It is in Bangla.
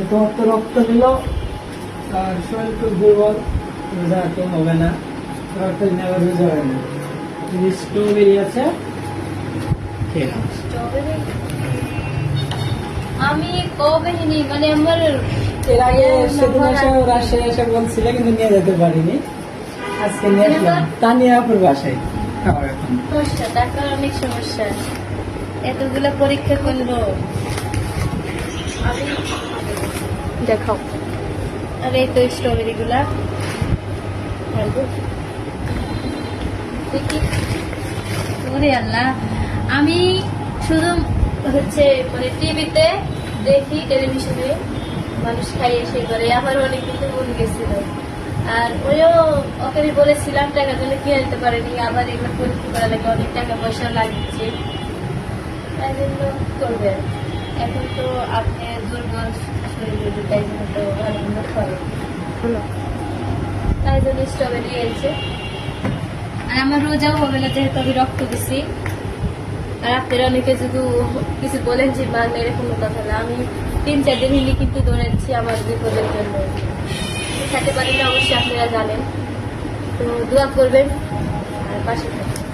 তোমার তো রক্ত দিল আর শরীর খুব দুর্বল, রোজা তো হবে না, রক্ত দিলে আবার রোজা হয় না। স্ট্রবেরি আছে, খেয়ে নাও। স্ট্রবেরি আমি কবে নিই, মানে আমার এর আগে সেদিন এসে রাজশাহী এসে বলছিলে কিন্তু নিয়ে যেতে পারিনি, আজকে নিয়ে আসলাম তানিয়া আপুর বাসায় খাওয়ার। এখন সমস্যা, টাকার অনেক সমস্যা, এতগুলো পরীক্ষা করলো। আমি দেখাও, আর এই তো স্ট্রবেরি গুলা দেখি। ওরে আল্লাহ, আমি শুধু হচ্ছে মানে টিভিতে দেখি, টেলিভিশনে মানুষ খাইয়ে সেই করে, আমার অনেক কিছু মন গেছিল। আর ওইও ওকে আমি বলেছিলাম টাকা দিলে কিনে নিতে পারেনি, আবার এগুলো পরীক্ষা করা লাগে, অনেক টাকা পয়সা লাগছে, তাই জন্য করবে। এখন তো আপনি দুর্বল শরীরে, তাই জন্য তো ভালো মন্দ করে, তাই জন্য স্ট্রবেরি এসেছে। আর আমার রোজাও হবে না, যেহেতু আমি রক্ত দিছি। আর আপনারা অনেকে যদি কিছু বলেন যে মান এরকম কথা না, আমি 3-4 দিন হিলি কিন্তু দৌড়াচ্ছি আমার বিপদের জন্য, খেতে পারি না অবশ্যই আপনারা জানেন। তো দোয়া করবেন আর পাশে থাকবেন।